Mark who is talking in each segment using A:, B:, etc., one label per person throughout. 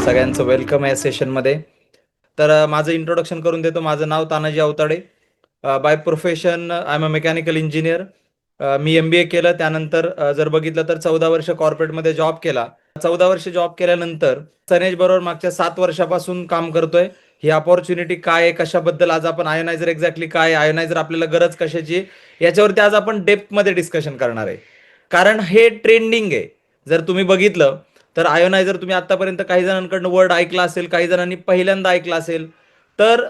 A: सगळ्यांचं वेलकम आहे सेशनमध्ये. तर माझं इंट्रोडक्शन करून देतो. माझं नाव Tanaji Avtade. By profession I am a mechanical engineer. मी MBA केलं. त्यानंतर जर बघितलं तर 14 वर्ष कॉर्पोरेटमध्ये जॉब केला. 14 वर्ष जॉब केल्यानंतर सनेज बरोबर मागच्या 7 वर्षापासून काम करतोय. ही अपॉर्च्युनिटी काय आहे, कशाबद्दल आज आपण आयोनायझर एक्झॅक्टली काय, आयोनायझर आपल्याला गरज कशाची, याच्यावरती आज आपण डेप्थमध्ये डिस्कशन करणार आहे. कारण हे ट्रेंडिंग आहे. जर तुम्ही बघितलं तर आयोनायझर तुम्ही आतापर्यंत काही जणांकडनं वर्ड ऐकला असेल, काही जणांनी पहिल्यांदा ऐकला असेल. तर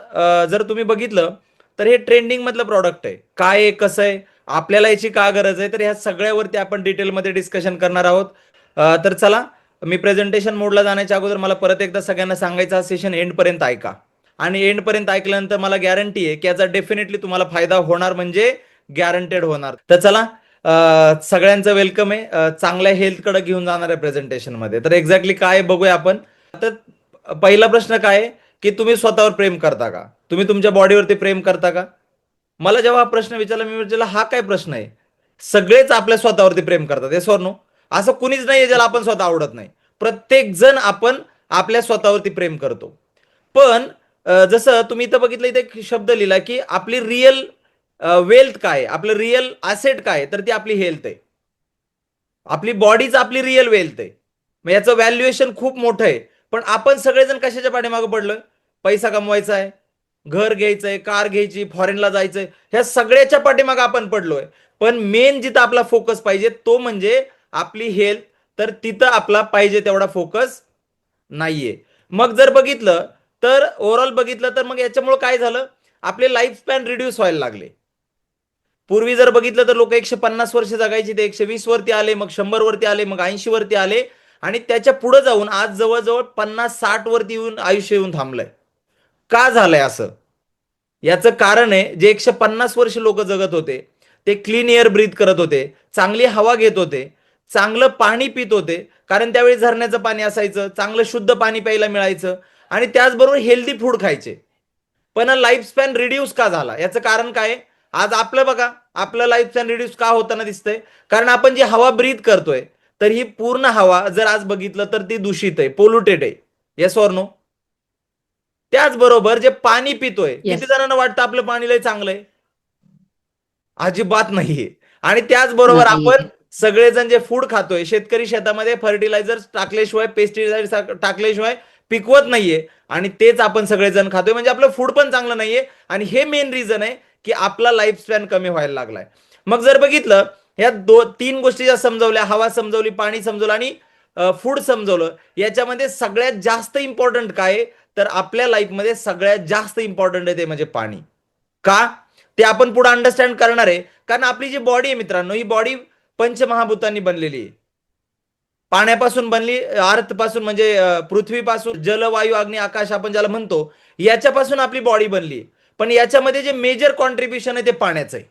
A: जर तुम्ही बघितलं तर हे ट्रेंडिंग मधलं प्रॉडक्ट आहे. काय आहे, कसं आहे, आपल्याला याची का गरज आहे, तर ह्या सगळ्यावरती आपण डिटेलमध्ये डिस्कशन करणार आहोत. तर चला, मी प्रेझेंटेशन मोडला जाण्याच्या अगोदर मला परत एकदा सगळ्यांना सांगायचं, हा सेशन एंडपर्यंत ऐका. आणि एंडपर्यंत ऐकल्यानंतर मला गॅरंटी आहे की याचा डेफिनेटली तुम्हाला फायदा होणार, म्हणजे गॅरंटेड होणार. तर चला, सगळ्यांचं वेलकम आहे. चांगल्या हेल्थकडे घेऊन जाणार आहे प्रेझेंटेशनमध्ये. तर एक्झॅक्टली काय बघूया आपण. तर पहिला प्रश्न काय आहे की तुम्ही स्वतःवर प्रेम करता का? तुम्ही तुमच्या बॉडीवरती प्रेम करता का? मला जेव्हा हा प्रश्न विचारला, मी विचारला हा काय प्रश्न आहे. सगळेच आपल्या स्वतःवरती प्रेम करतात, हे नो. असं कुणीच नाहीये ज्याला आपण स्वतः आवडत नाही. प्रत्येक जण आपण आपल्या स्वतःवरती प्रेम करतो. पण जसं तुम्ही इथं बघितलं, इथे एक शब्द लिहिला की आपली रिअल वेल्थ काय, आपलं रिअल ॲसेट काय, तर ती आपली हेल्थ आहे. आपली बॉडीच आपली रिअल वेल्थ आहे. मग याचं व्हॅल्युएशन खूप मोठं आहे. पण आपण सगळेजण कशाच्या पाठीमागे पडलोय? पैसा कमवायचा आहे, घर घ्यायचंय, कार घ्यायची, फॉरेनला जायचंय, ह्या सगळ्याच्या पाठीमागे आपण पडलोय. पण मेन जिथं आपला फोकस पाहिजे तो म्हणजे आपली हेल्थ. तर तिथं आपला पाहिजे तेवढा फोकस नाहीये. मग जर बघितलं तर ओव्हरऑल बघितलं तर मग याच्यामुळे काय झालं, आपले लाईफ स्पॅन रिड्यूस व्हायला लागले. पूर्वी जर बघितलं तर लोक 150 वर्ष जगायची, ते 120 वरती आले, मग 100 वरती आले, मग 80 वरती आले. आणि त्याच्या पुढे जाऊन आज जवळजवळ 50-60 वरती येऊन आयुष्य येऊन थांबलंय. का झालंय असं? याचं कारण आहे, जे 150 वर्ष लोक जगत होते ते क्लीन एअर ब्रीथ करत होते, चांगली हवा घेत होते, चांगलं पाणी पित होते. कारण त्यावेळी झरण्याचं पाणी असायचं, चांगलं शुद्ध पाणी प्यायला मिळायचं. आणि त्याचबरोबर हेल्दी फूड खायचे. पण लाईफ स्पॅन रिड्यूस का झाला, याचं कारण काय? आज आपलं बघा, आपलं लाईफ स्पॅन रिड्यूस का होताना दिसतंय? कारण आपण जी हवा ब्रीथ करतोय, तर ही पूर्ण हवा जर आज बघितलं तर ती दूषित आहे, पोल्युटेड आहे. Yes or no? त्याचबरोबर जे पाणी पितोय, किती
B: येस.
A: जणांना वाटतं आपलं पाणी लय चांगलं आहे? अजिबात नाहीये. आणि त्याचबरोबर आपण
B: नाहीये.
A: सगळेजण जे फूड खातोय, शेतकरी शेतामध्ये फर्टिलायझर टाकल्याशिवाय, पेस्टिसाइड टाकल्याशिवाय पिकवत नाहीये. आणि तेच आपण सगळेजण खातोय, म्हणजे आपलं फूड पण चांगलं नाहीये. आणि हे मेन रिझन आहे की आपला लाईफ स्पॅन कमी व्हायला लागलाय. मग जर बघितलं, ह्या 3 गोष्टी ज्या समजवल्या, हवा समजवली, पाणी समजवलं आणि फूड समजवलं, याच्यामध्ये सगळ्यात जास्त इम्पॉर्टंट काय, तर आपल्या लाईफमध्ये सगळ्यात जास्त इम्पॉर्टंट आहे ते म्हणजे पाणी. का? ते आपण पुढे अंडरस्टँड करणार आहे. कारण आपली जी बॉडी आहे मित्रांनो, ही बॉडी पंचमहाभूतांनी बनलेली आहे. पाण्यापासून बनली, अर्थ पासून म्हणजे पृथ्वीपासून, जल, वायू, अग्नी, आकाश आपण ज्याला म्हणतो, याच्यापासून आपली बॉडी बनली. पण याच्यामध्ये जे मेजर कॉन्ट्रीब्युशन आहे ते पाण्याचं आहे.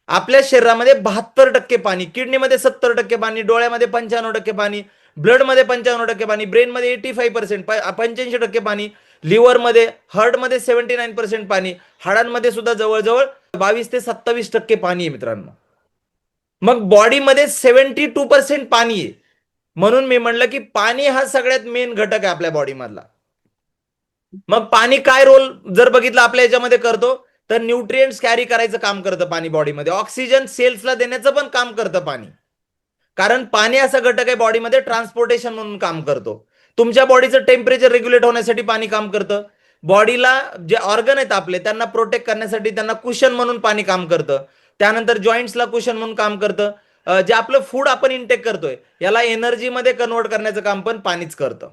A: आपल्या शरीरामध्ये 72% पाणी, किडनीमध्ये 70% पाणी, डोळ्यामध्ये 95% पाणी, ब्लडमध्ये 95% पाणी, ब्रेनमध्ये 85%, 85% पाणी, लिव्हरमध्ये, हार्टमध्ये 79% पाणी, हाडांमध्ये सुद्धा जवळजवळ 22 ते 27% पाणी आहे मित्रांनो. मग बॉडीमध्ये 72% पाणी आहे. म्हणून मी म्हणलं की पाणी हा सगळ्यात मेन घटक आहे आपल्या बॉडीमधला. मग पाणी काय रोल जर बघितलं आपल्या याच्यामध्ये करतो, तर न्यूट्रिएंट्स कॅरी करायचं काम करतं पाणी बॉडीमध्ये. ऑक्सिजन सेल्सला देण्याचं पण काम करतं पाणी. कारण पाणी असा घटक आहे बॉडीमध्ये, ट्रान्सपोर्टेशन म्हणून काम करतो. तुमच्या बॉडीचं टेम्परेचर रेग्युलेट होण्यासाठी पाणी काम करतं. बॉडीला जे ऑर्गन आहेत आपले, त्यांना प्रोटेक्ट करण्यासाठी, त्यांना कुशन म्हणून पाणी काम करतं. त्यानंतर जॉईंट्सला कुशन म्हणून काम करतं. जे आपलं फूड आपण इंटेक करतोय, याला एनर्जीमध्ये कन्वर्ट करण्याचं काम पण पाणीच करतं.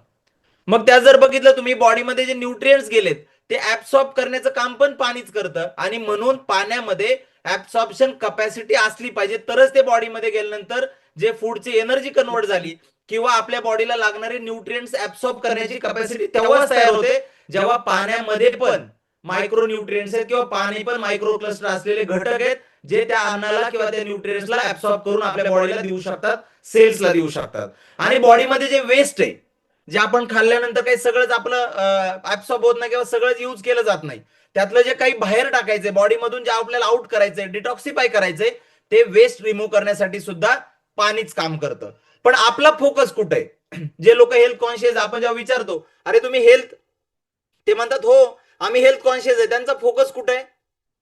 A: मग त्या जर बघितलं तुम्ही, बॉडीमध्ये जे न्यूट्रिएंट्स गेलेत ते ऍब्सॉर्ब करण्याचं काम पण पाणीच करतं. आणि म्हणून पाण्यामध्ये ऍब्सॉर्प्शन कपॅसिटी असली पाहिजे, तरच ते बॉडीमध्ये गेल्यानंतर जे फूडची एनर्जी कन्वर्ट झाली किंवा आपल्या बॉडीला लागणारे न्यूट्रिएंट्स ऍब्सॉर्ब करण्याची कपॅसिटी तेव्हाच तयार होते, जेव्हा पाण्यामध्ये पण मायक्रो न्यूट्रिएंट्स आहेत किंवा पाणी पण मायक्रो क्लस्टर असलेले घटक आहेत, जे त्या अन्नाला किंवा त्या न्यूट्रिएंट्सला ऍब्सॉर्ब करून आपल्या बॉडीला देऊ शकतात, सेल्सला देऊ शकतात. आणि बॉडीमध्ये जे वेस्ट आहे, जे आपण खाल्ल्यानंतर काही सगळंच आपलं ऍब्सॉर्ब होत नाही किंवा सगळंच यूज केलं जात नाही, त्यातलं जे काही बाहेर टाकायचंय बॉडीमधून, जे आपल्याला आउट करायचंय, डिटॉक्सिफाय करायचंय, ते वेस्ट रिमूव्ह करण्यासाठी सुद्धा पाणीच काम करतं. पण आपला फोकस कुठे आहे? जे लोक हेल्थ कॉन्शियस, आपण जेव्हा विचारतो अरे तुम्ही हेल्थ, ते म्हणतात हो आम्ही हेल्थ कॉन्शियस आहे, त्यांचा फोकस कुठे आहे?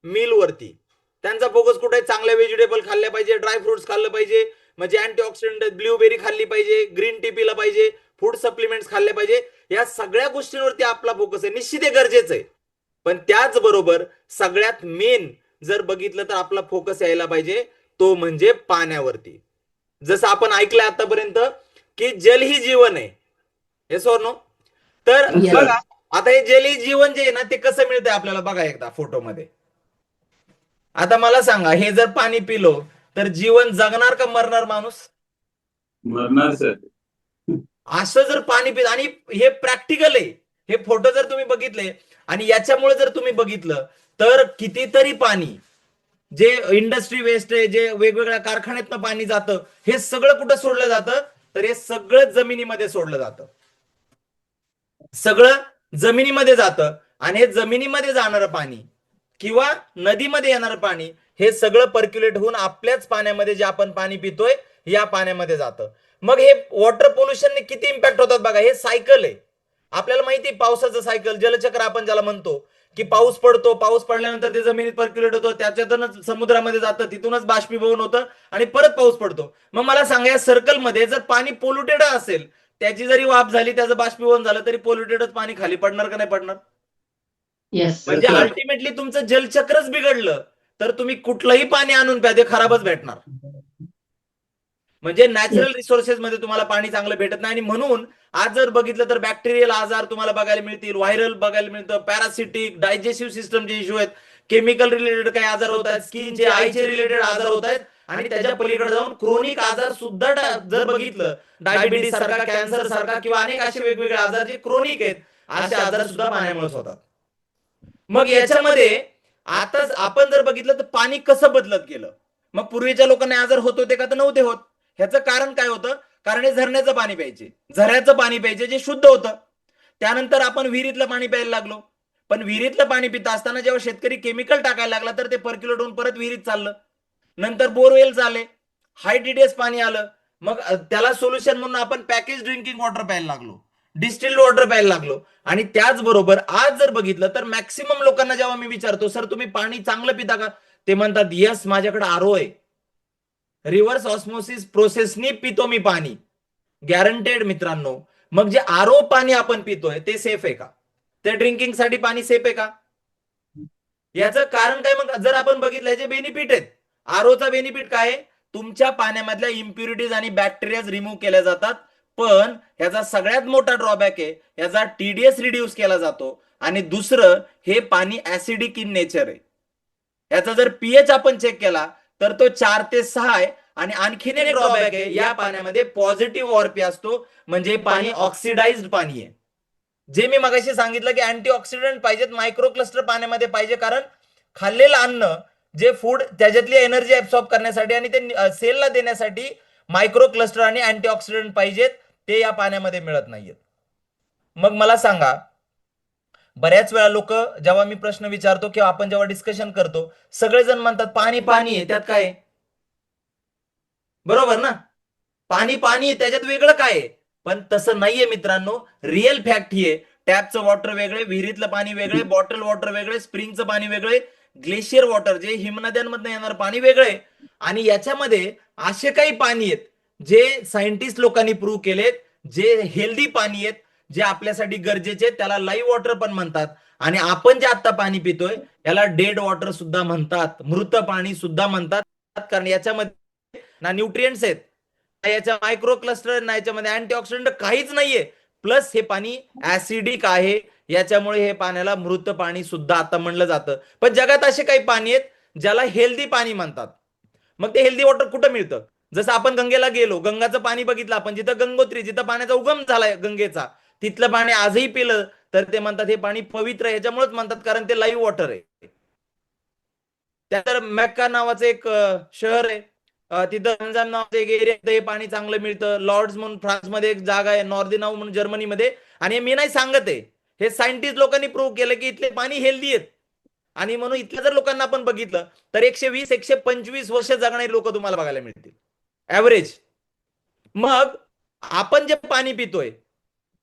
A: मिल वरती. त्यांचा फोकस कुठे आहे? चांगले व्हेजिटेबल खाल्ले पाहिजे, ड्राय फ्रुट्स खाल्ले पाहिजे, म्हणजे अँटीऑक्सिडंट ब्ल्यूबेरी खाल्ली पाहिजे, ग्रीन टी पिलं पाहिजे, फूड सप्लिमेंट्स खाल्ले पाहिजे. या सगळ्या गोष्टींवरती आपला फोकस आहे. निश्चित हे गरजेचं आहे, पण त्याचबरोबर सगळ्यात मेन जर बघितलं तर आपला फोकस यायला पाहिजे तो म्हणजे पाण्यावरती. जसं आपण ऐकलंय आतापर्यंत की जल ही जीवन आहे, येस ऑर नो? तर बघा आता हे जल ही जीवन जे आहे ना, ते कसं मिळतंय आपल्याला बघा एकदा फोटोमध्ये. आता मला सांगा, हे जर पाणी पिलो तर जीवन जगणार का मरणार माणूस?
B: मरणार सर.
A: असं जर पाणी पित, आणि हे प्रॅक्टिकल आहे, हे फोटो जर तुम्ही बघितले आणि याच्यामुळे जर तुम्ही बघितलं तर कितीतरी पाणी जे इंडस्ट्री वेस्ट आहे, जे वेगवेगळ्या कारखान्यातनं पाणी जातं, हे सगळं कुठं सोडलं जातं? तर हे सगळं जमिनीमध्ये सोडलं जातं. सगळं जमिनीमध्ये जातं, आणि हे जमिनीमध्ये जाणारं पाणी किंवा नदीमध्ये येणारं पाणी हे सगळं पर्क्युलेट होऊन आपल्याच पाण्यामध्ये, जे आपण पाणी पितोय या पाण्यामध्ये जातं. मग हे वॉटर पोल्युशनने किती इम्पॅक्ट होतात बघा. हे सायकल आहे, आपल्याला माहिती, पावसाचं सायकल, जलचक्र आपण ज्याला म्हणतो, की पाऊस पडतो, पाऊस पडल्यानंतर ते जमिनीत पर्क्युलेट होतं, त्याच्यातूनच समुद्रामध्ये जातं, तिथूनच बाष्पीभवन होतं आणि परत पाऊस पडतो. मग मला सांगा, या सर्कलमध्ये जर पाणी पोल्युटेड असेल, त्याची जरी वाफ झाली, त्याचं बाष्पीभवन झालं, तरी पोल्युटेडच पाणी खाली पडणार का नाही पडणार? म्हणजे अल्टिमेटली तुमचं जलचक्रच बिघडलं तर तुम्ही कुठलंही पाणी आणून प्या, ते खराबच भेटणार. म्हणजे नॅचरल रिसोर्सेस मध्ये तुम्हाला पाणी चांगलं भेटत नाही. आणि म्हणून आज जर बघितलं तर बॅक्टेरियल आजार तुम्हाला बघायला मिळतील, व्हायरल बघायला मिळतं, पॅरासिटिक, डायजेस्टिव्ह सिस्टमचे इश्यू आहेत, केमिकल रिलेटेड काही आजार होत आहेत, स्किनचे, आयचे रिलेटेड आजार होत आहेत, आणि त्याच्या पलीकडे जाऊन क्रोनिक आजार सुद्धा जर बघितलं, डायबिटीस सारखा, कॅन्सर सारखा, किंवा अनेक असे वेगवेगळे आजार जे क्रोनिक आहेत, असे आजार सुद्धा पाण्यामुळेच होतात. मग याच्यामध्ये आता आपण जर बघितलं तर पाणी कसं बदलत गेलं. मग पूर्वीच्या लोकांना आजार होत होते का? तर नव्हते होत. ह्याचं कारण काय होतं? कारण हे झरण्याचं पाणी प्यायचे, झऱ्याचं पाणी प्यायचे, जे शुद्ध होतं. त्यानंतर आपण विहिरीतलं पाणी प्यायला लागलो, पण विहिरीतलं पाणी पिता असताना जेव्हा शेतकरी केमिकल टाकायला लागला तर ते पर्क्युलेट होऊन परत विहिरीत चाललं. नंतर बोरवेल आले, हाय टीडीएस पाणी आलं. मग त्याला सोल्युशन म्हणून आपण पॅकेज ड्रिंकिंग वॉटर प्यायला लागलो, डिस्टिल्ड वॉटर प्यायला लागलो. आणि त्याचबरोबर आज जर बघितलं तर मॅक्सिमम लोकांना जेव्हा मी विचारतो, सर तुम्ही पाणी चांगलं पिता का? ते म्हणतात यस, माझ्याकडे आरो आहे, रिव्हर्स ऑस्मोसिस प्रोसेसनी पितो मी पाणी, गॅरंटेड मित्रांनो. मग जे आरो पाणी आपण पितोय ते सेफ आहे का? ते ड्रिंकिंग साठी पाणी सेफ आहे का? याचं कारण काय? मग जर आपण बघितलं जे बेनिफिट आहेत, आरोचा बेनिफिट काय आहे? तुमच्या पाण्यामधल्या इम्प्युरिटीज आणि बॅक्टेरिया रिमूव्ह केल्या जातात. पण याचा सगळ्यात मोठा ड्रॉबॅक आहे, याचा टीडीएस रिड्यूस केला जातो. आणि दुसरं, हे पाणी ऍसिडिक इन नेचर आहे. याचा जर पीएच आपण चेक केला तर तो 4 ते 6 आहे. आणि आणखीन एक ड्रॉबॅक आहे, या पाण्यामध्ये पॉझिटिव्ह ऑरपी असतो, म्हणजे पाणी ऑक्सिडाइज्ड पाणी आहे. जे मी मगाशी सांगितलं की अँटीऑक्सिडंट पाहिजेत, मायक्रो क्लस्टर पाण्यामध्ये पाहिजे, कारण खाल्लेलं अन्न, जे फूड, त्याच्यातली एनर्जी ऍब्सॉर्ब करण्यासाठी आणि ते सेलला देण्यासाठी मायक्रो क्लस्टर आणि अँटीऑक्सिडंट पाहिजेत, ते या पाण्यामध्ये मिळत नाहीयेत. मग मला सांगा, बऱ्याच वेळा लोक जेव्हा मी प्रश्न विचारतो किंवा आपण जेव्हा डिस्कशन करतो, सगळेजण म्हणतात पाणी पाणी आहे, त्यात काय आहे? बरोबर ना? पाणी पाणी आहे, त्याच्यात वेगळं काय आहे? पण तसं नाहीये मित्रांनो. रिअल फॅक्ट ही आहे, टॅपचं वॉटर वेगळे, विहिरीतलं पाणी वेगळे, बॉटल वॉटर वेगळे, स्प्रिंगचं पाणी वेगळे, ग्लेशियर वॉटर जे हिमनद्यांमधून येणार पाणी वेगळे. आणि याच्यामध्ये असे काही पाणी आहेत जे सायंटिस्ट लोकांनी प्रूव्ह केलेत, जे हेल्दी पाणी आहेत, जे आपल्यासाठी गरजेचे आहेत, त्याला लाईव्ह वॉटर पण म्हणतात. आणि आपण जे आता पाणी पितोय याला डेड वॉटर सुद्धा म्हणतात, मृत पाणी सुद्धा म्हणतात. कारण याच्यामध्ये ना न्यूट्रिएंट्स आहेत, याच्या मायक्रो क्लस्टर ना याच्यामध्ये अँटीऑक्सिडंट काहीच नाहीये. प्लस हे पाणी ऍसिडिक आहे, याच्यामुळे हे पाण्याला मृत पाणी सुद्धा आता म्हणलं जातं. पण जगात असे काही पाणी आहेत ज्याला हेल्दी पाणी म्हणतात. मग ते हेल्दी वॉटर कुठं मिळतं? जसं आपण गंगेला गेलो, गंगाचं पाणी बघितलं आपण, जिथं गंगोत्री, जिथं पाण्याचा उगम झालाय गंगेचा, तिथलं पाणी आजही पिलं तर ते म्हणतात हे पाणी पवित्र आहे. ह्याच्यामुळेच म्हणतात कारण ते लाईव्ह वॉटर आहे. त्यानंतर मॅक्का नावाचं एक शहर आहे, तिथं गंजाम नावाचं एक एरिया, हे पाणी चांगलं मिळतं. लॉर्ड्स म्हणून फ्रान्समध्ये एक जागा आहे, नॉर्दिनाऊ म्हणून जर्मनीमध्ये. आणि मी नाही सांगत आहे, हे सायंटिस्ट लोकांनी प्रूव्ह केलं की इथले पाणी हेल्दी आहेत. आणि म्हणून इथल्या जर लोकांना आपण बघितलं तर 120 125 वर्ष जगणारी लोक तुम्हाला बघायला मिळतील ऍव्हरेज. मग आपण जे पाणी पितोय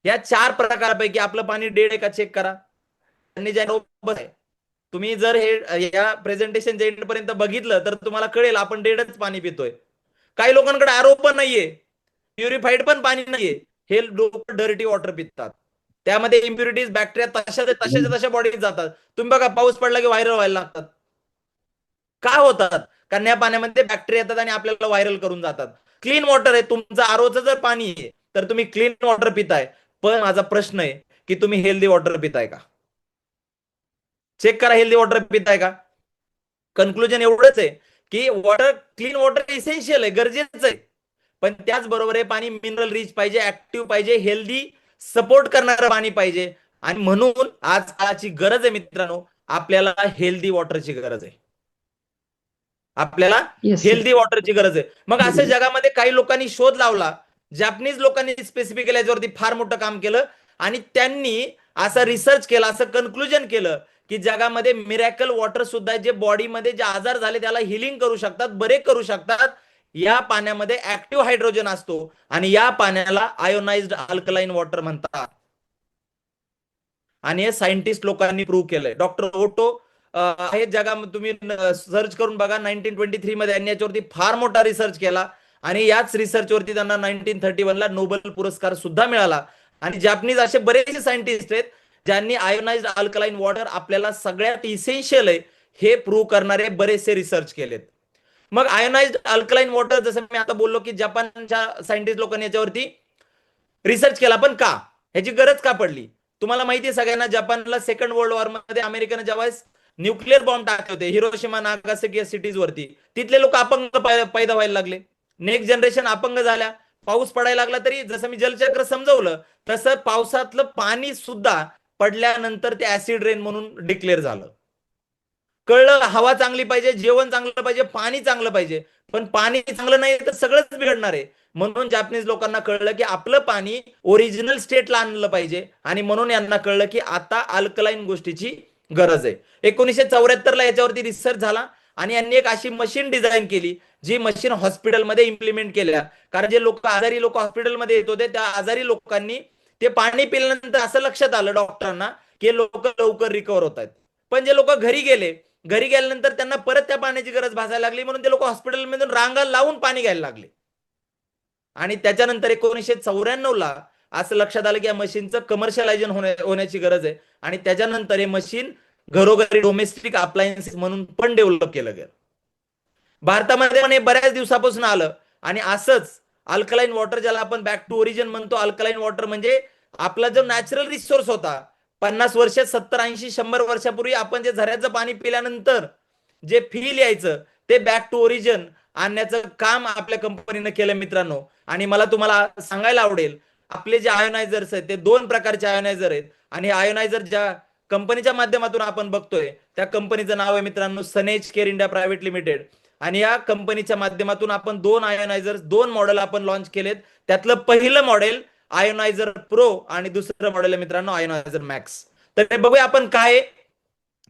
A: या 4 प्रकारापैकी आपलं पाणी डेड आहे का चेक करा. त्यांनी जे तुम्ही जर हे या प्रेझेंटेशन एंड पर्यंत बघितलं तर तुम्हाला कळेल आपण डेडच पाणी पितोय. काही लोकांकडे आरो पण नाहीये, प्युरिफाईड पण पाणी नाहीये, हे लोक डर्टी वॉटर पितात. त्यामध्ये इम्प्युरिटीज बॅक्टेरिया तशा बॉडीत जातात. तुम्ही बघा पाऊस पडला की व्हायरल व्हायला लागतात. का होतात? कारण या पाण्यामध्ये बॅक्टेरिया येतात आणि आपल्याला व्हायरल करून जातात. क्लीन वॉटर आहे तुमचं, आरोचं जर पाणी आहे तर तुम्ही क्लीन वॉटर पिताय. पण माझा प्रश्न आहे की तुम्ही हेल्दी वॉटर पिताय का? चेक करा हेल्दी वॉटर पिताय का. कन्क्लुजन एवढंच आहे की वॉटर, क्लीन वॉटर इसेन्शियल आहे, गरजेचं आहे. पण त्याचबरोबर हे पाणी मिनरल रिच पाहिजे, ऍक्टिव्ह पाहिजे, हेल्दी सपोर्ट करणारं पाणी पाहिजे. आणि म्हणून आज काळाची गरज आहे मित्रांनो, आपल्याला हेल्दी वॉटरची गरज आहे. आपल्याला
C: येस सर.
A: हेल्दी वॉटरची गरज आहे. मग असं जगामध्ये काही लोकांनी शोध लावला, जॅपनीज लोकांनी स्पेसिफिकली याच्यावरती फार मोठं काम केलं आणि त्यांनी असा रिसर्च केला, असं कन्क्लुजन केलं की जगामध्ये मिरॅकल वॉटर सुद्धा जे बॉडीमध्ये जे आजार झाले त्याला हिलिंग करू शकतात, बरे करू शकतात. या पाण्यामध्ये ऍक्टिव्ह हायड्रोजन असतो आणि या पाण्याला आयोनाइज्ड अल्कलाइन वॉटर म्हणतात. आणि हे सायंटिस्ट लोकांनी प्रूव्ह केलंय. डॉक्टर ओटो हे जगामध्ये तुम्ही सर्च करून बघा, 1923 मध्ये यांनी याच्यावरती फार मोठा रिसर्च केला आणि याच रिसर्चवरती त्यांना 1931 ला नोबेल पुरस्कार सुद्धा मिळाला. आणि जॅपनीज असे बरेचसे सायंटिस्ट आहेत ज्यांनी आयोनाइज्ड अल्कलाइन वॉटर आपल्याला सगळ्यात इसेन्शियल आहे हे प्रूव्ह करणारे बरेचसे रिसर्च केलेत. मग आयोनाइज्ड अल्कलाइन वॉटर, जसं मी आता बोललो की जपानच्या सायंटिस्ट लोकांनी याच्यावरती रिसर्च केला, पण का, ह्याची गरज का पडली? तुम्हाला माहिती आहे सगळ्यांना, जपानला सेकंड वर्ल्ड वॉर मध्ये अमेरिकेने जेव्हा न्यूक्लिअर बॉम्ब टाकले होते हिरोशिमा नागासाकी या सिटीज वरती, तिथले लोक अपंग पैदा व्हायला लागले. नेक्स्ट जनरेशन अपंग झाल्या. पाऊस पडायला लागला तरी, जसं मी जलचक्र समजवलं तसं पावसातलं पाणी सुद्धा पडल्यानंतर ते ऍसिड रेन म्हणून डिक्लेअर झालं. कळलं, हवा चांगली पाहिजे, जेवण चांगलं पाहिजे, पाणी चांगलं पाहिजे. पण पाणी चांगलं नाही तर सगळंच बिघडणार आहे. म्हणून जापनीज लोकांना कळलं की आपलं पाणी ओरिजिनल स्टेटला आणलं पाहिजे आणि म्हणून यांना कळलं की आता अल्कलाइन गोष्टीची गरज आहे. 1974 ला याच्यावरती रिसर्च झाला आणि यांनी एक अशी मशीन डिझाईन केली जी मशीन हॉस्पिटलमध्ये इम्प्लिमेंट केल्या. कारण जे लोक आजारी लोक हॉस्पिटलमध्ये येत होते त्या आजारी लोकांनी ते पाणी पिल्यानंतर असं लक्षात आलं डॉक्टरांना की लोक लवकर रिकवर होत आहेत. पण जे लोक घरी गेल्यानंतर त्यांना परत त्या पाण्याची गरज भासायला लागली, म्हणून ते लोक हॉस्पिटलमधून रांगा लावून पाणी घ्यायला लागले. आणि त्याच्यानंतर 1994 ला असं लक्षात आलं की या मशीनचं कमर्शियलायझेशन होण्याची गरज आहे आणि त्याच्यानंतर हे मशीन घरोघरी डोमेस्टिक अप्लायन्सेस म्हणून पण डेव्हलप केलं गेलं. भारतामध्ये पण हे बऱ्याच दिवसापासून आलं आणि असंच अल्कलाइन वॉटर, ज्याला आपण बॅक टू ओरिजिन म्हणतो, अल्कलाइन वॉटर म्हणजे आपला जो नॅचरल रिसोर्स होता 50 वर्ष, 70, 80, 100 वर्षापूर्वी आपण जे झऱ्याचं पाणी पिल्यानंतर जे फील यायचं ते बॅक टू ओरिजिन आणण्याचं काम आपल्या कंपनीनं केलं मित्रांनो. आणि मला तुम्हाला सांगायला आवडेल, आपले जे आयोनायझर्स आहेत ते 2 प्रकारचे आयोनायझर आहेत आणि हे आयोनायझर ज्या कंपनीच्या माध्यमातून आपण बघतोय त्या कंपनीचं नाव आहे मित्रांनो सनेज केअर इंडिया प्रायव्हेट लिमिटेड. आणि या कंपनीच्या माध्यमातून आपण 2 आयोनायझर, 2 मॉडेल आपण लॉन्च केलेत. त्यातलं पहिलं मॉडेल आयोनायझर प्रो आणि दुसरं मॉडेल आहे मित्रांनो आयोनायझर मॅक्स. तर बघूया आपण काय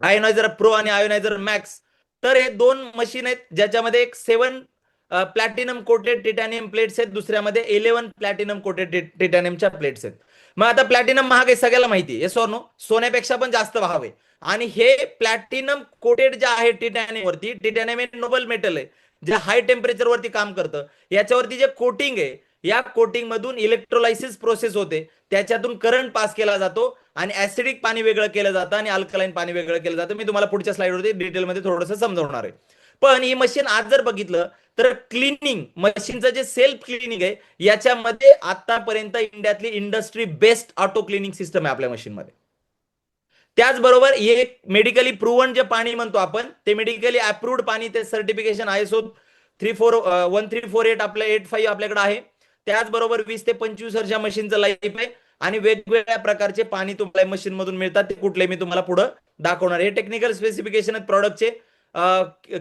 A: आयोनायझर प्रो आणि आयोनायझर मॅक्स. तर हे 2 मशीन आहेत ज्याच्यामध्ये एक 7 प्लॅटिनम कोटेड टिटॅनियम प्लेट्स आहेत, दुसऱ्यामध्ये 11 प्लॅटिनम कोटेड टिटॅनियमच्या प्लेट्स आहेत. मग आता प्लॅटिनम महाग आहे सगळ्याला माहिती आहे, सोनो सोन्यापेक्षा पण जास्त भाव आहे. आणि हे प्लॅटिनम कोटेड जे आहे टिटॅनियम वरती, टिटॅनियम हे नोबल मेटल आहे जे हाय टेम्परेचर वरती काम करतं. याच्यावरती जे कोटिंग आहे या कोटिंग मधून इलेक्ट्रोलायसिस प्रोसेस होते, त्याच्यातून करंट पास केला जातो आणि ऍसिडिक पाणी वेगळं केलं जातं आणि अल्कलाइन पाणी वेगळं केलं जातं. मी तुम्हाला पुढच्या स्लाइडवरती डिटेलमध्ये थोडंसं समजवणार आहे. पण ही मशीन आज जर बघितलं तर क्लिनिंग मशीनचं जे सेल्फ क्लिनिंग आहे याच्यामध्ये आतापर्यंत इंडियातली industry best auto cleaning system आहे आपल्या मशीनमध्ये. त्याचबरोबर हे मेडिकली प्रूव्हन जे पाणी म्हणतो आपण ते मेडिकली अप्रूव्ड पाणी, ते सर्टिफिकेशन ISO 1348 आपल्या 85 आपल्याकडे आहे. त्याचबरोबर 20 ते 25 वर्ष मशीनचं लाईफ आहे आणि वेगवेगळ्या प्रकारचे पाणी तुम्हाला मशीन मधून मिळतात. ते कुठले मी तुम्हाला पुढे दाखवणार. हे टेक्निकल स्पेसिफिकेशन आहेत प्रॉडक्टचे,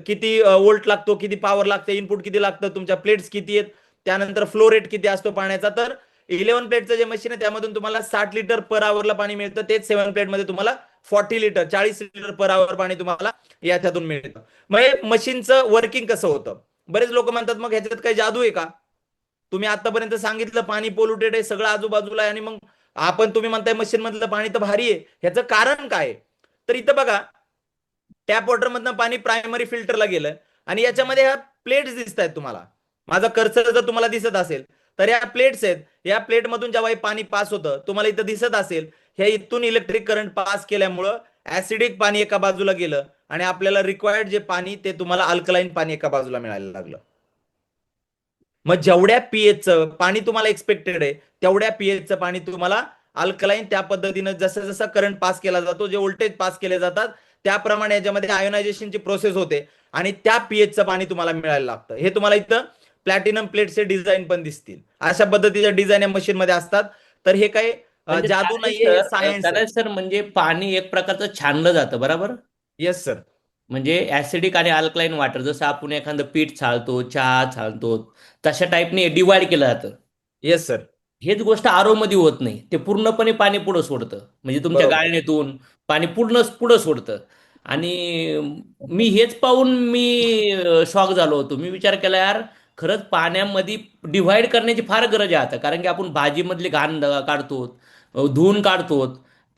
A: किती वोल्ट लागतो, किती पॉवर लागते, इनपुट किती लागतं, तुमच्या प्लेट्स किती आहेत, त्यानंतर फ्लो रेट किती असतो पाण्याचा. तर 11 प्लेटचं जे मशीन आहे त्यामधून तुम्हाला 60 लिटर पर आवरला पाणी मिळतं, तेच 7 प्लेट मध्ये तुम्हाला 40 लिटर 40 लिटर पर आवर पाणी तुम्हाला याच्यातून मिळतं. मग हे मशीनचं वर्किंग कसं होतं? बरेच लोक म्हणतात मग ह्याच्यात काही जादू आहे का? तुम्ही आतापर्यंत सांगितलं पाणी पोल्युटेड आहे सगळं आजूबाजूला आहे आणि मग तुम्ही म्हणताय मशीन मधलं पाणी तर भारी आहे, ह्याचं कारण काय आहे? तर इथं बघा, टॅप वॉटर मधनं पाणी प्रायमरी फिल्टरला गेलं आणि याच्यामध्ये ह्या प्लेट्स दिसत आहेत तुम्हाला. माझा कर्सर जर तुम्हाला दिसत असेल तर या प्लेट्स आहेत. या प्लेट मधून जेव्हा हे पाणी पास होतं तुम्हाला इथं दिसत असेल, ह्या इथून इलेक्ट्रिक करंट पास केल्यामुळं ऍसिडिक पाणी एका बाजूला गेलं आणि आपल्याला रिक्वायर्ड जे पाणी ते तुम्हाला अल्कलाईन पाणी एका बाजूला मिळायला लागलं. मग जेवढ्या पीएचचं पाणी तुम्हाला एक्सपेक्टेड आहे तेवढ्या पीएचचं पाणी तुम्हाला अल्कलाईन त्या पद्धतीनं जसं जसं करंट पास केला जातो, जे व्होल्टेज पास केले जातात त्याप्रमाणे याच्यामध्ये आयोनायझेशनची प्रोसेस होते आणि त्या पीएचचं पाणी तुम्हाला मिळायला लागतं. हे तुम्हाला इथं प्लॅटिनम प्लेटचे डिझाईन पण दिसतील. अशा पद्धतीच्या डिझाईन या मशीन मध्ये असतात. तर हे काही
C: म्हणजे
A: जादू नाहीये, हे सायन्स आहे.
C: तानाजी सर म्हणजे पाणी एक प्रकारचं छानलं जातं बरोबर.
A: Yes sir.
C: म्हणजे ऍसिडिक आणि अल्कलाईन वॉटर जसं आपण एखादं पीठ चालतो चहा चालतो तशा टाईपने डिवाइड केलं जातं.
A: Yes sir.
C: हेच गोष्ट आरो मध्ये होत नाही, ते पूर्णपणे पाणी पुढं सोडतं म्हणजे तुमच्या
A: बरोबर.
C: गाळणीतून पाणी पूर्ण पुढं सोडतं. आणि मी हेच पाहून मी शॉक झालो होतो. मी विचार केला यार खरंच पाण्यामध्ये डिव्हाइड करण्याची फार गरज आहे आता, कारण की आपण भाजीमधली घाण काढतो, धुवून काढतो,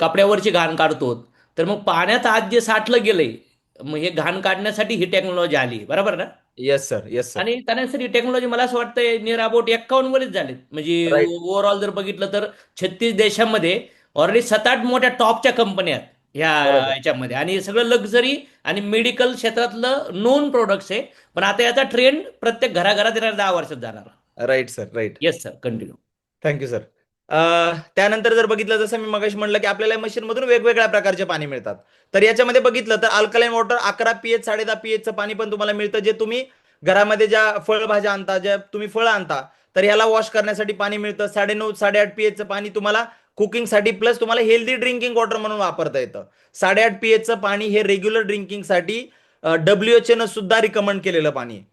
C: कपड्यावरची घाण काढतो. तर मग पाण्यात आज जे साठलं गेलंय मग हे घाण काढण्यासाठी ही टेक्नॉलॉजी आली बरोबर ना.
A: Yes sir. Yes sir.
C: आणि त्यानंतर ही टेक्नॉलॉजी मला असं वाटतं नियर अबाउट 51 वरच झालेत. म्हणजे
A: राईट.
C: ओव्हरऑल जर बघितलं तर 36 देशामध्ये ऑलरेडी 7-8 मोठ्या टॉपच्या कंपन्या आहेत ह्या
A: बरोबर.
C: ह्याच्यामध्ये. आणि हे सगळं लक्झरी आणि मेडिकल क्षेत्रातलं नोन प्रोडक्ट्स आहे. पण आता याचा ट्रेंड प्रत्येक घराघरात येणार 10 वर्षात जाणार.
A: Right sir. Right.
C: Yes sir continue.
A: Thank you sir. त्यानंतर जर बघितलं जसं मी मगाशी म्हणलं की आपल्याला मशीन मधून वेगवेगळ्या प्रकारचे पाणी मिळतात. तर याच्यामध्ये बघितलं तर अल्कलाईन वॉटर 11 पीएच 10.5 पीएचचं पाणी पण तुम्हाला मिळतं, जे तुम्ही घरामध्ये ज्या फळभाज्या आणता, ज्या तुम्ही फळं आणता तर याला वॉश करण्यासाठी पाणी मिळतं. 9.5 8.5 पीएचचं पाणी तुम्हाला कुकिंगसाठी प्लस तुम्हाला हेल्दी ड्रिंकिंग वॉटर म्हणून वापरता येतं. 8.5 पीएचचं पाणी हे रेग्युलर ड्रिंकिंगसाठी WHO न सुद्धा रिकमेंड केलेलं पाणी आहे.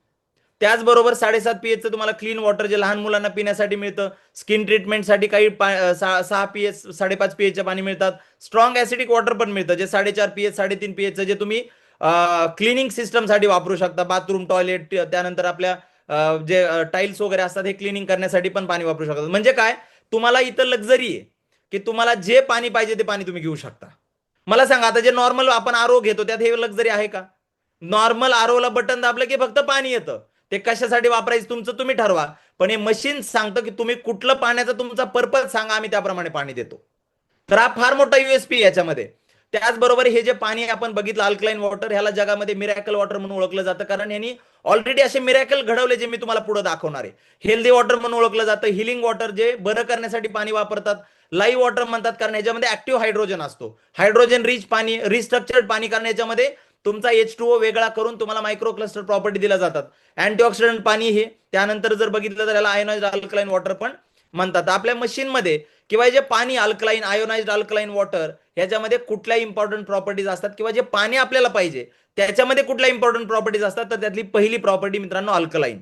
A: त्याचबरोबर 7.5 पीएचचं तुम्हाला क्लीन वॉटर जे लहान मुलांना पिण्यासाठी मिळतं. स्किन ट्रीटमेंटसाठी काही 6 पीएच 5.5 पीएचचं पाणी मिळतात. स्ट्रॉंग ऍसिडिक वॉटर पण मिळतं, जे 4.5 पीएच 3.5 पीएचचं, जे तुम्ही क्लिनिंग सिस्टमसाठी वापरू शकता. बाथरूम, टॉयलेट, त्यानंतर आपल्या जे टाईल्स वगैरे असतात हे क्लिनिंग करण्यासाठी पण पाणी वापरू शकता. म्हणजे काय, तुम्हाला इथं लक्झरी आहे की तुम्हाला जे पाणी पाहिजे ते पाणी तुम्ही घेऊ शकता. मला सांगा, आता जे नॉर्मल आपण आरो घेतो त्यात हे लक्झरी आहे का? नॉर्मल आरोला बटन दाबलं की फक्त पाणी येतं. ते कशासाठी वापरायचं तुमचं तुम्ही ठरवा. पण हे मशीन सांगतं की तुम्ही कुठलं पाण्याचा तुमचा पर्पज सांगा, आम्ही त्याप्रमाणे पाणी देतो. तर हा फार मोठा युएसपी याच्यामध्ये. त्याचबरोबर हे जे पाणी आपण बघितलं अल्कलाईन वॉटर, ह्याला जगामध्ये मिरॅकल वॉटर म्हणून ओळखलं जातं, कारण यांनी ऑलरेडी असे मिरॅकल घडवले जे मी तुम्हाला पुढे दाखवणार आहे. हेल्दी वॉटर म्हणून ओळखलं जातं. हिलिंग वॉटर, जे बरं करण्यासाठी पाणी वापरतात. लाईव्ह वॉटर म्हणतात कारण ह्याच्यामध्ये ऍक्टिव्ह हायड्रोजन असतो. हायड्रोजन रिच पाणी, रिस्ट्रक्चर्ड पाणी, कारण याच्यामध्ये तुमचा H2O वेगळा करून तुम्हाला मायक्रो क्लस्टर प्रॉपर्टी दिल्या जातात. अँटीऑक्सिडंट पाणी हे. त्यानंतर जर बघितलं तर याला आयोनाइज्ड अल्कलाईन वॉटर पण म्हणतात. आपल्या मशीनमध्ये किंवा जे पाणी अल्कलाईन, आयोनाइज्ड अल्कलाईन वॉटर, ह्याच्यामध्ये कुठल्या इम्पॉर्टंट प्रॉपर्टीज असतात किंवा जे पाणी आपल्याला पाहिजे त्याच्यामध्ये कुठल्या इम्पॉर्टंट प्रॉपर्टीज असतात, तर त्यातली पहिली प्रॉपर्टी मित्रांनो अल्कलाईन.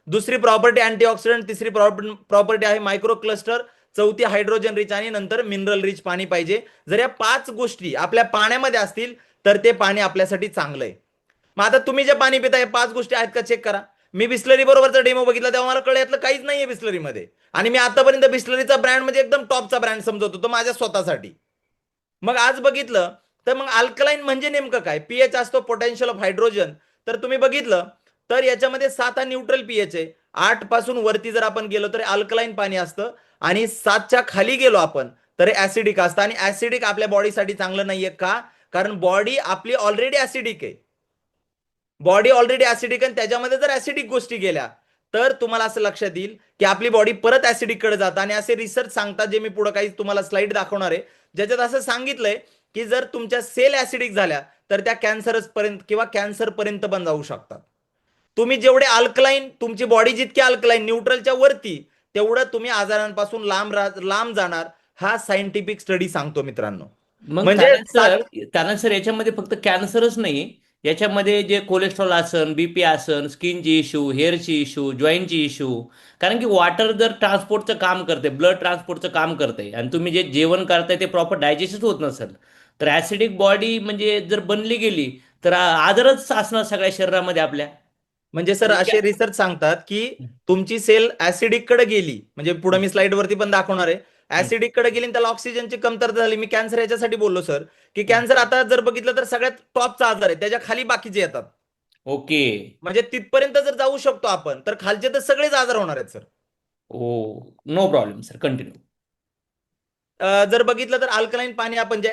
A: दुसरी प्रॉपर्टी अँटीऑक्सिडंट, तिसरी प्रॉपर्टी आहे मायक्रो क्लस्टर, चौथी हायड्रोजन रिच आणि नंतर मिनरल रिच पाणी पाहिजे. जर या 5 गोष्टी आपल्या पाण्यामध्ये असतील तर ते पाणी आपल्यासाठी चांगलं आहे. मग आता तुम्ही जे पाणी पिताय 5 गोष्टी आहेत का चेक करा. मी बिस्लरी बरोबरचा डेमो बघितला तेव्हा मला कळलं यातलं काहीच नाहीये बिस्लरीमध्ये. आणि मी आतापर्यंत बिस्लरीचा ब्रँड म्हणजे एकदम टॉपचा ब्रँड समजत होतो माझ्या स्वतःसाठी. मग आज बघितलं तर मग अल्कलाईन म्हणजे नेमकं काय? पीएच असतो पोटेन्शियल ऑफ हायड्रोजन. तर तुम्ही बघितलं तर याच्यामध्ये 7 हा न्यूट्रल पीएच आहे. 8 पासून वरती जर आपण गेलो तर अल्कलाईन पाणी असतं आणि 7च्या खाली गेलो आपण तर ऍसिडिक असतं. आणि ऍसिडिक आपल्या बॉडीसाठी चांगलं नाहीये का? कारण बॉडी आपली ऑलरेडी ऍसिडिक आहे. बॉडी ऑलरेडी ऍसिडिक आणि त्याच्यामध्ये जर ऍसिडिक गोष्टी गेल्या तर तुम्हाला असं लक्षात येईल की आपली बॉडी परत ऍसिडिक कडे जातं. आणि असे रिसर्च सांगतात, जे मी पुढे काही तुम्हाला स्लाइड दाखवणार आहे, ज्याच्यात असं सांगितलंय की जर तुमच्या सेल ऍसिडिक झाल्या तर त्या कॅन्सरस पर्यंत किंवा कॅन्सर पर्यंत पण जाऊ शकतात. तुम्ही जेवढे अल्कलाईन, तुमची बॉडी जितकी अल्कलाईन न्यूट्रलच्या वरती, तेवढं तुम्ही आजारांपासून लांब जाणार. हा सायंटिफिक स्टडी सांगतो मित्रांनो.
C: मग
A: म्हणजे
C: त्यानंतर सर याच्यामध्ये फक्त कॅन्सरच नाही, याच्यामध्ये जे कोलेस्ट्रॉल असन, बीपी असन, स्किनची इश्यू, हेअरची इश्यू, जॉईंटची इश्यू. कारण की वॉटर जर ट्रान्सपोर्टचं काम करते, ब्लड ट्रान्सपोर्टचं काम करते आणि तुम्ही जे जेवण करताय ते प्रॉपर डायजेस्ट होत नसेल तर ऍसिडिक बॉडी म्हणजे जर बनली गेली तर आजारच असणार सगळ्या शरीरामध्ये आपल्या.
A: म्हणजे सर
C: म्हणजे
A: असे रिसर्च सांगतात की तुमची सेल ऍसिडिक कडे गेली, म्हणजे पुढे मी स्लाइड वरती पण दाखवणार आहे,
C: हम्म,
A: ऍसिडिक कडे गेली आणि त्याला ऑक्सिजनची कमतरता झाली. मी कॅन्सर याच्यासाठी बोललो सर, की
C: हम्म.
A: कॅन्सर आता जर बघितलं तर सगळ्यात टॉपचा आजार आहे, त्याच्या खाली बाकीचे येतात.
C: ओके.
A: म्हणजे तिथपर्यंत जर जाऊ शकतो आपण, तर खालचे तर सगळेच आजार होणार आहेत सर.
C: ओ, नो प्रॉब्लेम सर, कंटिन्यू.
A: जर बघितलं तर अल्कलाईन पाणी आपण जे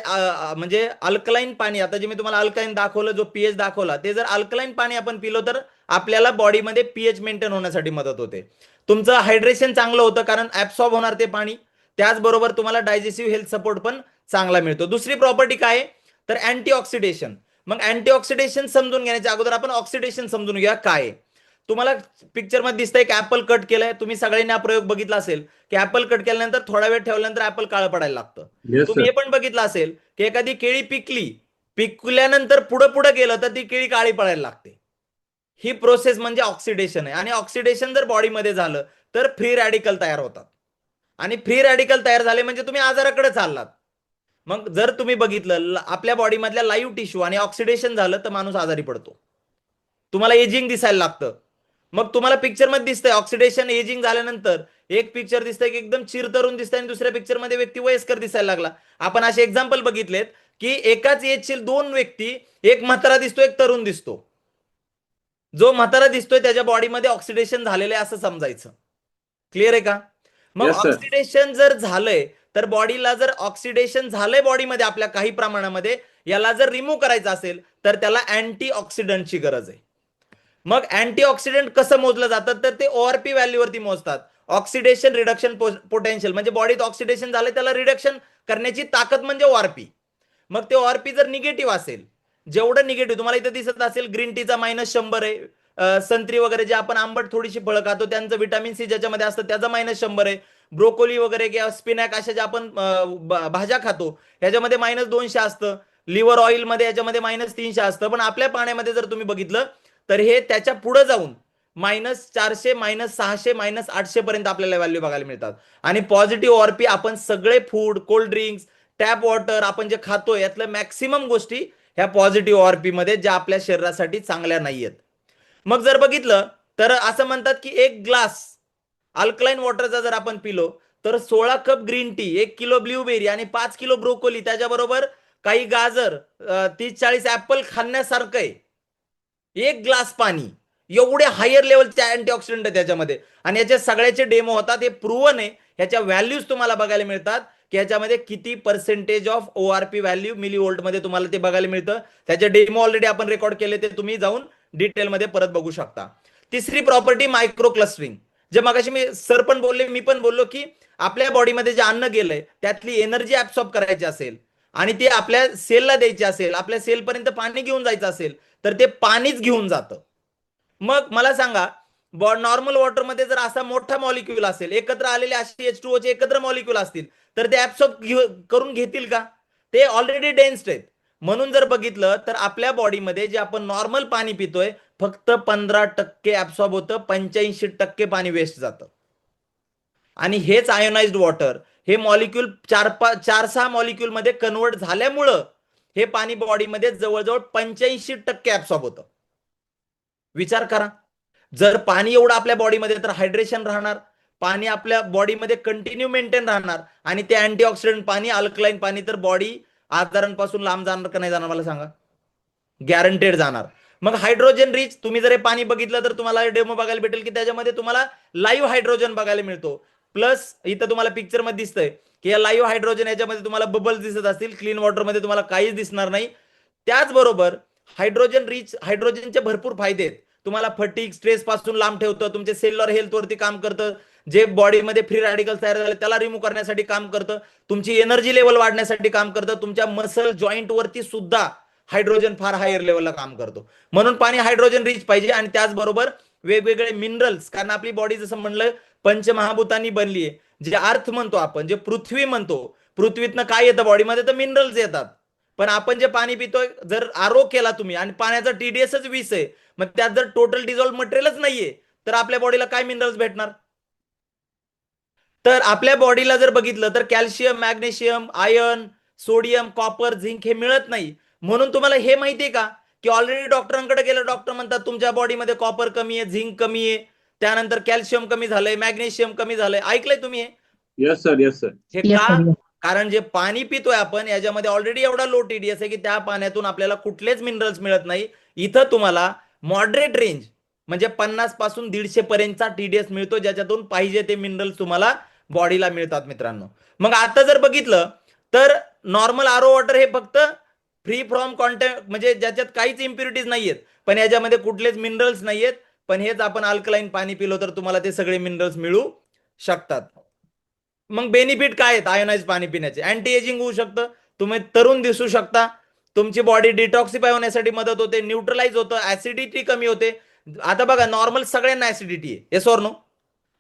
A: म्हणजे अल्कलाईन पाणी, आता जे मी तुम्हाला अल्कलाईन दाखवलं, जो पीएच दाखवला, ते जर अल्कलाईन पाणी आपण पिलो तर आपल्याला बॉडीमध्ये पीएच मेंटेन होण्यासाठी मदत होते. तुमचं हायड्रेशन चांगलं होतं कारण ऍब्सॉर्ब होणार ते पाणी. त्याचबरोबर तुम्हाला डायजेस्टिव्ह हेल्थ सपोर्ट पण चांगला मिळतो. दुसरी प्रॉपर्टी काय आहे तर अँटीऑक्सिडेशन. मग अँटीऑक्सिडेशन समजून घेण्याच्या अगोदर आपण ऑक्सिडेशन समजून घ्या काय आहे. तुम्हाला पिक्चर मध्ये दिसतंय की ऍपल कट केलंय, तुम्ही सगळ्यांनी हा प्रयोग बघितला असेल की ऍपल कट केल्यानंतर थोडा वेळ ठेवल्यानंतर ऍपल काळं पडायला लागतं.
B: येस
A: तुम्ही
B: सर.
A: हे पण बघितलं असेल की एखादी केळी पिकली, पिकल्यानंतर पुढे पुढे गेलं तर ती केळी काळी पडायला लागते. ही प्रोसेस म्हणजे ऑक्सिडेशन आहे. आणि ऑक्सिडेशन जर बॉडीमध्ये झालं तर फ्री रॅडिकल तयार होतात, आणि फ्री रॅडिकल तयार झाले म्हणजे तुम्ही आजाराकडे चाललात. मग जर तुम्ही बघितलं आपल्या बॉडीमधल्या लाईव्ह टिश्यू आणि ऑक्सिडेशन झालं तर माणूस आजारी पडतो, तुम्हाला एजिंग दिसायला लागतं. मग तुम्हाला पिक्चर मध्ये दिसतंय ऑक्सिडेशन एजिंग झाल्यानंतर एक पिक्चर दिसतंय की एकदम चिरतरुण दिसतंय आणि दुसऱ्या पिक्चर मध्ये व्यक्ती वयस्कर दिसायला लागला. आपण असे एक्झाम्पल बघितलेत की एकाच एजचे दोन व्यक्ती, एक म्हातारा दिसतो एक तरुण दिसतो. जो म्हातारा दिसतोय त्याच्या बॉडीमध्ये ऑक्सिडेशन झालेलं आहे असं समजायचं. क्लिअर आहे का? मग
B: येस सर.
A: ऑक्सिडेशन जर झालंय तर बॉडीला, जर ऑक्सिडेशन झालंय बॉडीमध्ये आपल्या काही प्रमाणामध्ये, याला जर रिमूव्ह करायचं असेल तर त्याला अँटी ऑक्सिडंटची गरज आहे. मग अँटीऑक्सिडंट कसं मोजलं जातं तर ते ओआरपी व्हॅल्यूवरती मोजतात. ऑक्सिडेशन रिडक्शन पोटेन्शियल, म्हणजे बॉडीत ऑक्सिडेशन झालं त्याला रिडक्शन करण्याची ताकद म्हणजे ओआरपी. मग ते ओआरपी जर निगेटिव्ह असेल, जेवढं निगेटिव्ह तुम्हाला इथं दिसत असेल, ग्रीन टीचा -100 आहे, संत्री वगैरे जे आपण आंबट थोडीशी फळं खातो त्यांचं व्हिटॅमिन सी ज्याच्यामध्ये असतं त्याचं -100 आहे, ब्रोकोली वगैरे किंवा स्पिनॅक अशा ज्या आपण भाज्या खातो ह्याच्यामध्ये -200 असतं, लिव्हर ऑइलमध्ये याच्यामध्ये -300 असतं. पण आपल्या पाण्यामध्ये जर तुम्ही बघितलं तर हे त्याच्या पुढे जाऊन -400, -600, -800 पर्यंत आपल्याला व्हॅल्यू बघायला मिळतात. आणि पॉझिटिव्ह ओआरपी आपण सगळे food, cold drinks, tap water आपण जे खातो यातलं मॅक्सिमम गोष्टी ह्या पॉझिटिव्ह ओआरपी मध्ये, ज्या आपल्या शरीरासाठी चांगल्या नाहीयेत. मग जर बघितलं तर असं म्हणतात की एक ग्लास अल्कलाईन वॉटरचा जर आपण पिलो तर 16 cup green tea, 1 kilo blueberry आणि 5 किलो ब्रोकोली, त्याच्याबरोबर काही गाजर, 30-40 ऍपल खाण्यासारखं आहे. एक ग्लास पाणी, एवढे हायर लेवलचे अँटीऑक्सिडंट आहे त्याच्यामध्ये. आणि याचे सगळ्याचे डेमो होतात, हे प्रूव्हन आहे. ह्याच्या व्हॅल्यूज तुम्हाला बघायला मिळतात की ह्याच्यामध्ये किती percentage of ORP value millivolt मध्ये तुम्हाला ते बघायला मिळतं. त्याचे डेमो ऑलरेडी आपण रेकॉर्ड केले, ते तुम्ही जाऊन डिटेलमध्ये परत बघू शकता. तिसरी प्रॉपर्टी मायक्रो क्लस्टरिंग, जे मगाशी मी सर पण बोलले, मी पण बोललो की आपल्या बॉडीमध्ये जे अन्न गेलंय त्यातली एनर्जी ऍब्सॉर्ब करायची असेल आणि ती आपल्या सेलला द्यायची असेल, आपल्या सेलपर्यंत पाणी घेऊन जायचं असेल तर ते पाणीच घेऊन जातं. मग मला सांगा, नॉर्मल वॉटरमध्ये जर असा मोठा मॉलिक्यूल असेल, एकत्र आलेले असे H2O चे एकत्र मॉलिक्यूल असतील तर ते ऍब्सॉर्ब करून घेतील का? ते ऑलरेडी डेन्स्ड आहेत. म्हणून जर बघितलं तर आपल्या बॉडीमध्ये जे आपण नॉर्मल पाणी पितोय फक्त 15% ऍब्सॉर्ब होतं, 85% पाणी वेस्ट जातं. आणि हेच आयोनाइज्ड वॉटर, हे मॉलिक्यूल 4-6 मॉलिक्यूल मध्ये कन्वर्ट झाल्यामुळं हे पाणी बॉडीमध्ये जवळजवळ 85% ऍब्सॉर्ब होतं. विचार करा, जर पाणी एवढं आपल्या बॉडीमध्ये तर हायड्रेशन राहणार, पाणी आपल्या बॉडीमध्ये कंटिन्यू मेंटेन राहणार, आणि ते अँटीऑक्सिडंट पाणी, अल्कलाईन पाणी, तर बॉडी आजारांपासून लांब जाणार का नाही जाणार मला सांगा? गॅरंटेड जाणार. मग हायड्रोजन रिच, तुम्ही जर हे पाणी बघितलं तर तुम्हाला डेमो बघायला भेटेल की त्याच्यामध्ये तुम्हाला लाईव्ह हायड्रोजन बघायला मिळतो. प्लस इथं तुम्हाला पिक्चर मध्ये दिसतंय की या लाईव्ह हायड्रोजन याच्यामध्ये तुम्हाला बबल्स दिसत असतील, क्लीन वॉटरमध्ये तुम्हाला काहीच दिसणार नाही. त्याचबरोबर हायड्रोजन रिच, हायड्रोजनचे भरपूर फायदे आहेत. तुम्हाला फटीग, स्ट्रेस पासून लांब ठेवतं, तुमचे सेल्युलर हेल्थ वरती काम करतं, जे बॉडीमध्ये फ्री रॅडिकल तयार झाले त्याला रिमूव्ह करण्यासाठी काम करतं, तुमची एनर्जी लेवल वाढण्यासाठी काम करतं, तुमच्या मसल जॉईंट वरती सुद्धा हायड्रोजन फार हायर लेवलला काम करतो. म्हणून पाणी हायड्रोजन रिच पाहिजे. आणि त्याचबरोबर वेगवेगळे मिनरल्स, कारण आपली बॉडी जसं म्हणलं पंचमहाभूतांनी बनली आहे. जे अर्थ म्हणतो आपण, जे पृथ्वी म्हणतो, पृथ्वीतनं काय येतं बॉडीमध्ये तर मिनरल्स येतात. पण आपण जे पाणी पितोय, जर आरो केला तुम्ही आणि पाण्याचा टीडीएसच 20 आहे, मग त्यात जर टोटल डिझॉल्व मटेरियलच नाहीये तर आपल्या बॉडीला काय मिनरल्स भेटणार? तर आपल्या बॉडीला जर बघितलं तर calcium, magnesium, iron, sodium, copper, zinc हे मिळत नाही. म्हणून तुम्हाला हे माहितीये का की ऑलरेडी डॉक्टरांकडे गेलं, डॉक्टर म्हणतात तुमच्या बॉडीमध्ये कॉपर कमी आहे, झिंक कमी आहे, त्यानंतर कॅल्शियम कमी झालंय, मॅग्नेशियम कमी झालंय. ऐकलंय तुम्ही हे?
B: Yes sir, yes sir.
A: हे
D: Yes,
A: का?
D: sir. Yes.
A: कारण जे पाणी पितोय आपण याच्यामध्ये ऑलरेडी एवढा लो टीडीएस आहे की त्या पाण्यातून आपल्याला कुठलेच मिनरल्स मिळत नाही. इथं तुम्हाला मॉडरेट रेंज म्हणजे 50 पासून 150 पर्यंतचा टीडीएस मिळतो, ज्याच्यातून पाहिजे ते मिनरल्स तुम्हाला बॉडीला मिळतात मित्रांनो. मग आता जर बघितलं तर नॉर्मल आरो वॉटर हे फक्त फ्री फ्रॉम कॉन्टॅक्ट म्हणजे ज्याच्यात काहीच इम्प्युरिटीज नाहीयेत, पण याच्यामध्ये कुठलेच मिनरल्स नाहीयेत. पण हेच आपण अल्कलाईन पाणी पिलो तर तुम्हाला ते सगळे मिनरल्स मिळू शकतात. मग बेनिफिट काय आहेत आयोनाइज पाणी पिण्याचे? अँटी एजिंग होऊ शकतं, तुम्ही तरुण दिसू शकता, तुमची बॉडी डिटॉक्सिफाय होण्यासाठी मदत होते, न्यूट्रलाइज होतं, ऍसिडिटी कमी होते. आता बघा नॉर्मल सगळ्यांना ऍसिडिटी आहे, yes or no?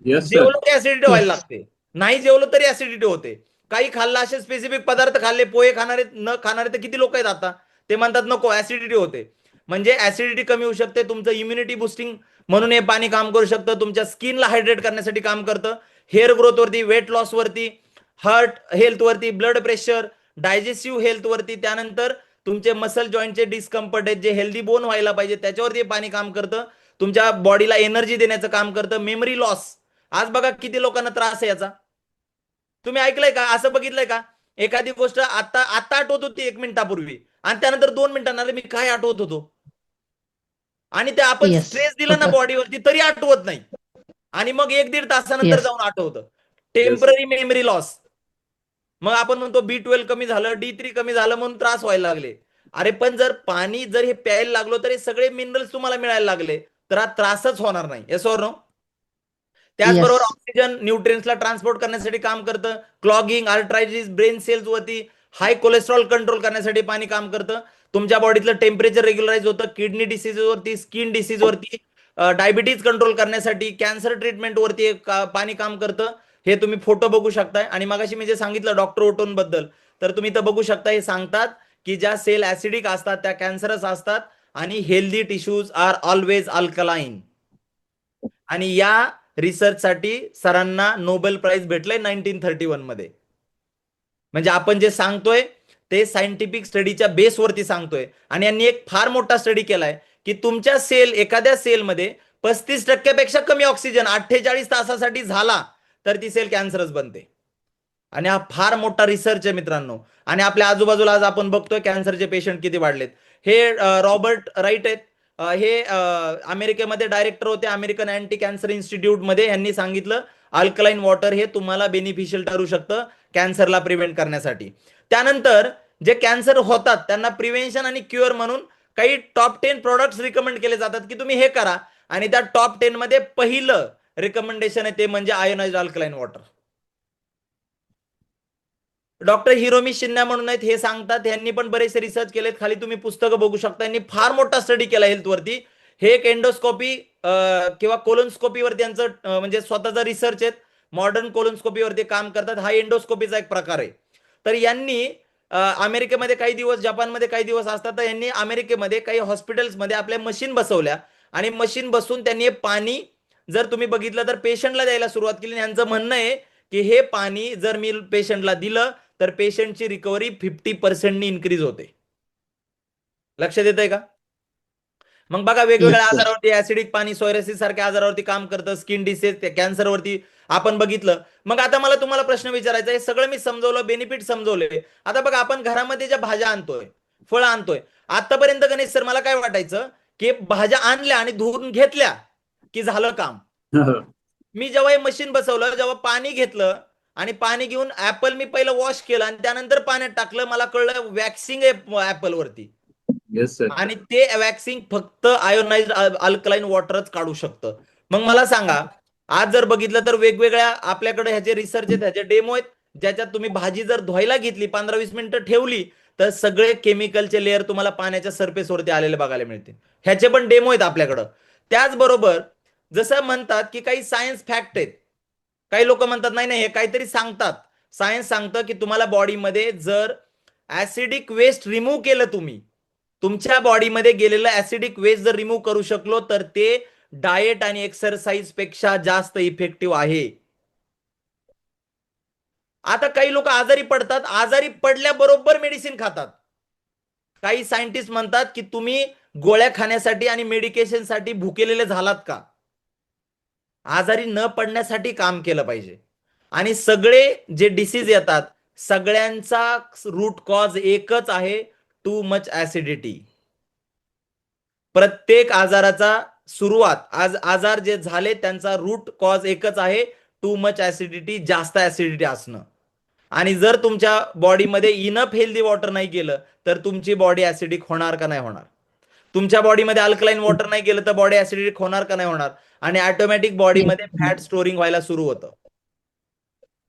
B: Yes sir.
A: जेवलं की ऍसिडिटी व्हायला
D: Yes.
A: लागते, नाही जेवलं तरी ऍसिडिटी होते. काही खाल्लं, असे स्पेसिफिक पदार्थ खाल्ले, पोहे खाणारे न खाणारे तर किती लोक आहेत आता, ते म्हणतात नको ऍसिडिटी होते. म्हणजे ऍसिडिटी कमी होऊ शकते, तुमचं इम्युनिटी बुस्टिंग म्हणून हे पाणी काम करू शकतं, तुमच्या स्किनला हायड्रेट करण्यासाठी काम करतं, हेअर ग्रोथ वरती, वेट लॉस वरती, हार्ट हेल्थ वरती, ब्लड प्रेशर, डायजेस्टिव्ह हेल्थ वरती, त्यानंतर तुमचे मसल जॉईंटचे डिस्कम्फर्ट आहेत जे हेल्दी बोन व्हायला पाहिजे त्याच्यावरती हे पाणी काम करतं, तुमच्या बॉडीला एनर्जी देण्याचं काम करतं, मेमरी लॉस. आज बघा किती लोकांना त्रास आहे याचा, तुम्ही ऐकलंय का? असं बघितलंय का एखादी गोष्ट आता आता आठवत होती 1 मिनिटापूर्वी आणि त्यानंतर 2 मिनिटांना मी काय आठवत होतो, आणि ते आपण
D: Yes.
A: स्ट्रेस दिला ना
D: होतं.
A: बॉडीवरती तरी आठवत नाही, आणि मग 1-1.5 तासानंतर
D: Yes.
A: जाऊन आठवतं. Temporary memory loss. मग आपण म्हणतो B12 कमी झालं, D3 कमी झालं म्हणून त्रास व्हायला लागले. अरे पण जर पाणी जर हे प्यायला लागलो तर हे सगळे मिनरल्स तुम्हाला मिळायला लागले तर हा त्रासच होणार नाही, येस ऑर नो? त्याचबरोबर
D: Yes.
A: ऑक्सिजन न्यूट्रिएंट्सला ट्रान्सपोर्ट करण्यासाठी काम करतं, क्लॉगिंग, आर्थरायटिस, ब्रेन सेल्स वरती, हाय कोलेस्ट्रॉल कंट्रोल करण्यासाठी पाणी काम करतं, तुमच्या बॉडीतलं टेम्परेचर रेग्युलराइज होतं, किडनी डिसीज वरती, स्किन डिसीज वरती, डायबिटीज कंट्रोल करण्यासाठी, कॅन्सर ट्रीटमेंट वरती पाणी काम करतं. हे तुम्ही फोटो बघू शकताय. आणि मगाशी मी जे सांगितलं डॉक्टर ओटोन बद्दल, तर तुम्ही इथं बघू शकता, हे सांगतात की ज्या सेल ऍसिडिक असतात त्या कॅन्सरस असतात आणि healthy tissues are always alkaline. आणि या रिसर्चसाठी सरांना नोबेल प्राइज भेटलंय 1931 मध्ये. म्हणजे आपण जे सांगतोय ते सायंटिफिक स्टडीच्या बेसवरती सांगतोय. आणि यांनी एक फार मोठा स्टडी केलाय की तुमच्या एखाद्या सेलमध्ये 35% पेक्षा कमी ऑक्सिजन 48 तासासाठी झाला तर ती सेल कॅन्सरस बनते. आणि हा फार मोठा रिसर्च आहे मित्रांनो. आणि आपल्या आजूबाजूला आज आपण बघतोय कॅन्सरचे पेशंट किती वाढलेत. हे रॉबर्ट राईट आहेत, हे अमेरिकेमध्ये डायरेक्टर होते अमेरिकन अँटी कॅन्सर इन्स्टिट्यूट मध्ये. यांनी सांगितलं अल्कलाइन वॉटर हे तुम्हाला बेनिफिशियल ठरू शकतं कॅन्सरला प्रिव्हेंट करण्यासाठी. त्यानंतर जे कॅन्सर होतात त्यांना प्रिव्हेन्शन आणि क्युअर म्हणून काही टॉप 10 प्रोडक्ट्स रिकमेंड केले जातात की तुम्ही हे करा. आणि त्या टॉप 10 मध्ये पहिलं रिकमेंडेशन आहे ते म्हणजे ionized alkaline water. Doctor Hiromi Shinya म्हणून आहेत, हे सांगतात. यांनी पण बरेचसे रिसर्च केलेत, खाली तुम्ही पुस्तकं बघू शकता. यांनी फार मोठा स्टडी केला हेल्थवरती. हे एक एंडोस्कोपी किंवा कोलोनस्कोपी वरती यांचं म्हणजे स्वतःचा रिसर्च आहे. मॉडर्न कोलोनस्कोपी वरती काम करतात. हा एंडोस्कोपीचा एक प्रकार आहे. तर यांनी अमेरिकेमध्ये काही दिवस, जपानमध्ये काही दिवस असतात, तर यांनी अमेरिकेमध्ये काही हॉस्पिटल्समध्ये आपल्या मशीन बसवल्या आणि मशीन बसून त्यांनी पाणी जर तुम्ही बघितलं तर पेशंटला द्यायला सुरुवात केली. यांचं म्हणणं आहे की हे पाणी जर मी पेशंटला दिलं तर पेशंटची रिकव्हरी 50% इन्क्रीज होते. लक्षात येतंय का? मग बघा वेगवेगळ्या
D: Yes, sir.
A: आजारावरती ऍसिडिक पाणी सोयरेसिस सारख्या आजारावरती काम करतं, स्किन डिसीज, कॅन्सरवरती आपण बघितलं. मग आता मला तुम्हाला प्रश्न विचारायचा आहे, सगळं मी समजवलं, बेनिफिट समजवले. आता बघा आपण घरामध्ये ज्या भाज्या आणतोय, फळं आणतोय, आतापर्यंत गणेश सर मला काय वाटायचं की भाज्या आणल्या आणि धुवून घेतल्या की झालं काम. मी जेव्हा हे मशीन बसवलं, जेव्हा पाणी घेतलं आणि पाणी घेऊन ऍपल मी पहिलं वॉश केलं आणि त्यानंतर पाण्यात टाकलं, मला कळलं वॅक्सिंग आहे ऍपल वरती.
B: Yes sir.
A: आणि ते वॅक्सिंग फक्त आयोनाइज्ड अल्कलाइन वॉटरच काढू शकतं. मग मला सांगा, आज जर बघितलं तर वेगवेगळ्या आपल्याकडे ह्याचे रिसर्च आहेत, ह्याचे डेमो आहेत, ज्याच्यात तुम्ही भाजी जर धुवायला घेतली 15-20 मिनिटं ठेवली तर सगळे केमिकलचे लेअर तुम्हाला पाण्याच्या सरफेसवरती आलेले बघायला मिळतील. ह्याचे पण डेमो आहेत आपल्याकडं. त्याचबरोबर जसं म्हणतात की काही सायन्स फॅक्ट आहेत, काही लोक म्हणतात नाही नाही हे काहीतरी सांगतात. सायन्स सांगतं की तुम्हाला बॉडीमध्ये जर ऍसिडिक वेस्ट रिमूव्ह केलं, तुम्ही तुमच्या बॉडीमध्ये गेलेलं ऍसिडिक वेस्ट जर रिमूव्ह करू शकलो तर ते डाएट आणि एक्सरसाइज पेक्षा जास्त इफेक्टिव्ह आहे. आता काही लोक आजारी पडतात, आजारी पडल्याबरोबर मेडिसिन खातात. काही सायंटिस्ट म्हणतात की तुम्ही गोळ्या खाण्यासाठी आणि मेडिकेशनसाठी भुकेलेले झालात का? आजारी न पडण्यासाठी काम केलं पाहिजे. आणि सगळे जे डिसीज येतात सगळ्यांचा रूट कॉज एकच आहे, टू मच ऍसिडिटी. प्रत्येक आजाराचा सुरुवात, आज आजार जे झाले त्यांचा रूट कॉज एकच आहे, टू मच ऍसिडिटी, जास्त ऍसिडिटी असणं. आणि जर तुमच्या बॉडीमध्ये इनफ हेल्दी वॉटर नाही गेलं तर तुमची बॉडी ऍसिडिक होणार का नाही होणार? तुमच्या बॉडीमध्ये अल्कलाइन वॉटर नाही गेलं तर बॉडी ऍसिडिक होणार का नाही होणार? आणि ऑटोमॅटिक बॉडीमध्ये फॅट स्टोरिंग व्हायला सुरू होतं.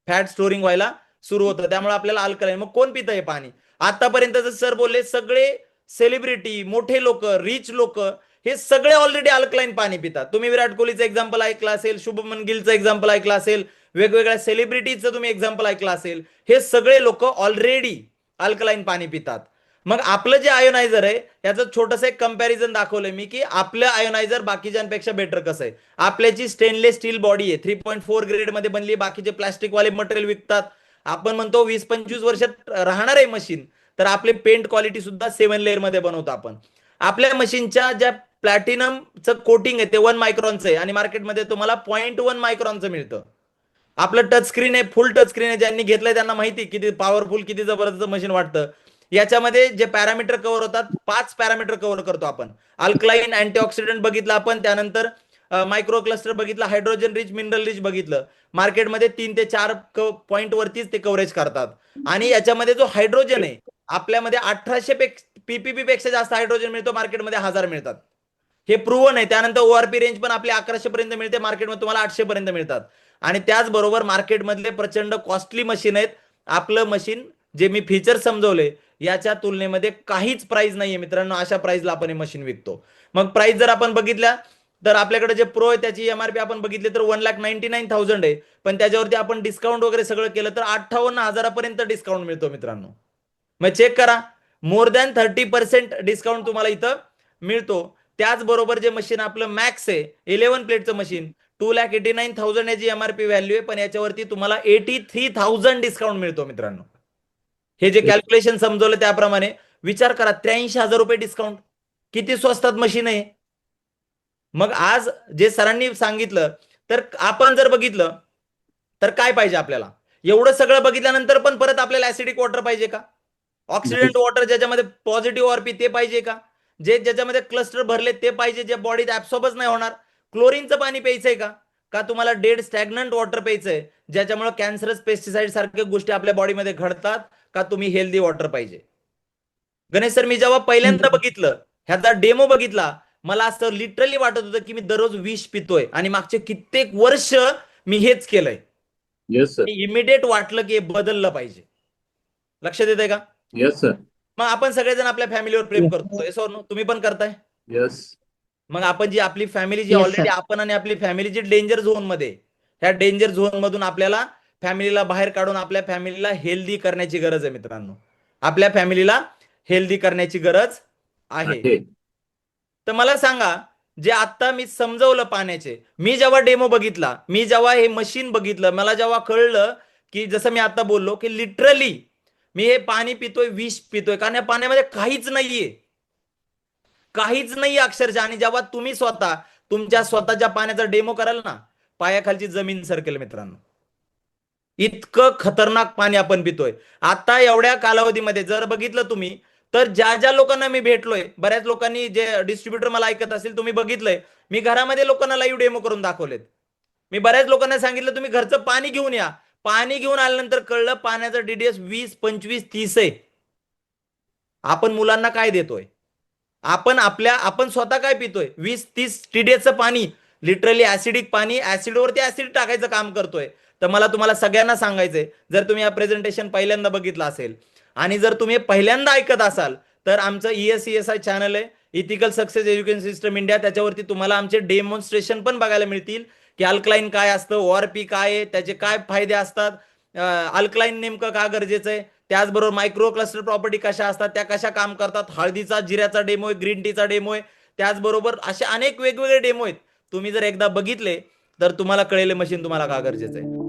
A: फॅट स्टोरिंग व्हायला सुरू होतं. त्यामुळे आपल्याला अल्कलाइन. मग कोण पितं हे पाणी? आतापर्यंत सर बोलले सगळे सेलिब्रिटी, मोठे लोक, रिच लोक हे सगळे ऑलरेडी अल्कलाइन पाणी पितात. तुम्ही विराट कोहलीचं एक्झाम्पल ऐकलं असेल, शुभमन गिलचं एक्झाम्पल ऐकलं असेल, वेगवेगळ्या सेलिब्रिटीचं तुम्ही एक्झाम्पल ऐकलं असेल. हे सगळे लोक ऑलरेडी अल्कलाइन पाणी पितात. मग आपलं जे आयोनायझर आहे याचं छोटंसं एक कंपॅरिझन दाखवलंय मी की आपलं आयोनायझर बाकीच्यांपेक्षा बेटर कसं आहे. आपल्याची स्टेनलेस स्टील बॉडी आहे, 3.4 ग्रेड मध्ये बनली. बाकीचे प्लास्टिक वाले मटेरियल विकतात. आपण म्हणतो 20-25 वर्षात राहणार आहे मशीन, तर आपले पेंट क्वालिटी सुद्धा 7 लेअर मध्ये बनवतो आपण. आपल्या मशीनच्या ज्या प्लॅटिनमचं कोटिंग आहे ते 1 मायक्रॉनचं आहे आणि मार्केटमध्ये तुम्हाला 0.1 मायक्रॉनचं मिळतं. आपलं टच स्क्रीन आहे, फुल टच स्क्रीन आहे. ज्यांनी घेतलंय त्यांना माहिती किती पॉवरफुल, किती जबरदस्त मशीन वाटतं. याच्यामध्ये जे पॅरामीटर कव्हर होतात 5 पॅरामीटर कव्हर करतो आपण. अल्कलाइन, अँटीऑक्सिडंट बघितलं आपण, त्यानंतर मायक्रो क्लस्टर बघितलं, हायड्रोजन रिच, मिनरल रिच बघितलं. मार्केटमध्ये 3 ते 4 पॉईंट वरतीच ते कव्हरेज करतात. आणि याच्यामध्ये जो हायड्रोजन आहे आपल्यामध्ये 1800 पीपीपी पेक्षा जास्त हायड्रोजन मिळतो, मार्केटमध्ये 1000 मिळतात. हे प्रूव्हन आहे. त्यानंतर ओआरपी रेंज पण आपली 1100 पर्यंत मिळते, मार्केटमध्ये तुम्हाला 800 पर्यंत मिळतात. आणि त्याचबरोबर मार्केटमधले प्रचंड कॉस्टली मशीन आहेत. आपलं मशीन जे मी फीचर समजवले याच्या तुलनेमध्ये काहीच प्राइस नाहीये मित्रांनो. अशा प्राइसला आपण हे मशीन विकतो. मग प्राइस जर आपण बघितल्या तर आपल्याकडे जे प्रो आहे त्याची एमआरपी आपण बघितली तर 1,99,000 आहे. पण त्याच्यावरती आपण डिस्काउंट वगैरे सगळं केलं तर 58,000 पर्यंत डिस्काउंट मिळतो मित्रांनो. मग चेक करा, मोर दॅन 30% डिस्काउंट तुम्हाला इथं मिळतो. त्याचबरोबर जे मशीन आपलं मॅक्स आहे 11 प्लेटचं मशीन, 2,89,000 याची एमआरपी व्हॅल्यू आहे, पण याच्यावरती तुम्हाला 83,000 डिस्काउंट मिळतो मित्रांनो. हे जे कॅल्क्युलेशन समजवलं त्याप्रमाणे विचार करा, 83,000 रुपये डिस्काउंट, किती स्वस्तात मशीन आहे. मग आज जे सरांनी सांगितलं तर आपण जर बघितलं तर काय पाहिजे आपल्याला? एवढं सगळं बघितल्यानंतर पण परत आपल्याला ऍसिडिक वॉटर पाहिजे का? ऑक्सिडंट वॉटर ज्याच्यामध्ये पॉझिटिव्ह ऑरपी ते पाहिजे का? जे ज्याच्यामध्ये क्लस्टर भरले ते पाहिजे, जे बॉडीत ऍब्सॉर्बच नाही होणार? क्लोरीनचं पाणी प्यायचंय का? का तुम्हाला डेड स्टॅग्नंट वॉटर प्यायचंय ज्याच्यामुळे कॅन्सरस, पेस्टिसाइड सारख्या गोष्टी आपल्या बॉडीमध्ये घडतात? का तुम्ही हेल्दी वॉटर पाहिजे? गणेश सर, मी जेव्हा पहिल्यांदा बघितलं, ह्याचा डेमो बघितला, मला असं लिटरली वाटत होतं की मी दररोज विष पितोय आणि मागचे कित्येक वर्ष मी हेच केलंय.
B: Yes sir.
A: इमिडिएट वाटलं की हे बदललं पाहिजे. लक्षात येतंय का?
B: Yes sir.
A: मग आपण सगळेजण आपल्या फॅमिलीवर प्रेम करतो, येस ऑर नो? तुम्ही पण करताय.
B: येस.
A: मग आपण जी आपली फॅमिली जी
D: Yes,
A: ऑलरेडी
D: sir.
A: आपण आणि आपली फॅमिली जी डेंजर झोन मध्ये, ह्या डेंजर झोन मधून आपल्याला फॅमिलीला बाहेर काढून आपल्या फॅमिलीला हेल्दी करण्याची गरज आहे मित्रांनो. आपल्या फॅमिलीला हेल्दी करण्याची गरज आहे.
B: आहे.
A: तर मला सांगा, जे आता मी समजवलं पाण्याचे, मी जेव्हा डेमो बघितला, मी जेव्हा हे मशीन बघितलं, मला जेव्हा कळलं की जसं मी आता बोललो की लिटरली मी हे पाणी पितोय, विष पितोय, कारण या पाण्यामध्ये काहीच नाहीये, काहीच नाहीये अक्षरशः. आणि जेव्हा तुम्ही स्वतः तुमच्या स्वतःच्या पाण्याचा डेमो कराल ना, पायाखालची जमीन सरकेल मित्रांनो. इतकं खतरनाक पाणी आपण पितोय. आता एवढ्या कालावधीमध्ये जर बघितलं तुम्ही तर ज्या ज्या लोकांना मी भेटलोय, बऱ्याच लोकांनी, जे डिस्ट्रीब्युटर मला ऐकत असेल, तुम्ही बघितलंय, मी घरामध्ये लोकांना लाईव्ह डेमो करून दाखवलेत. मी बऱ्याच लोकांना सांगितलं तुम्ही घरचं पाणी घेऊन या. पाणी घेऊन आल्यानंतर कळलं पाण्याचा डीडीएस 20, 25, 30 आहे. आपण मुलांना काय देतोय? आपण स्वतः काय पितोय? 20-30 टीडीएसचं पाणी, लिटरली ऍसिडिक पाणी, ऍसिडवरती ऍसिड टाकायचं काम करतोय. तर मला तुम्हाला सगळ्यांना सांगायचंय, जर तुम्ही हा प्रेझेंटेशन पहिल्यांदा बघितलं असेल आणि जर तुम्ही पहिल्यांदा ऐकत असाल तर आमचं ESCSI चॅनल आहे, ethical success education system India. त्याच्यावरती तुम्हाला आमचे डेमॉन्स्ट्रेशन पण बघायला मिळतील की अल्कलाइन काय असतं, ओआरपी काय आहे, त्याचे काय फायदे असतात, अल्कलाइन नेमकं का गरजेचं आहे, त्याचबरोबर मायक्रो क्लस्टर प्रॉपर्टी कशा असतात, त्या कशा काम करतात, हळदीचा, जिऱ्याचा डेमो आहे, ग्रीन टीचा डेमो आहे, त्याचबरोबर असे अनेक वेगवेगळे डेमो आहेत. तुम्ही जर एकदा बघितले तर तुम्हाला कळेल मशीन तुम्हाला का गरजेचं आहे.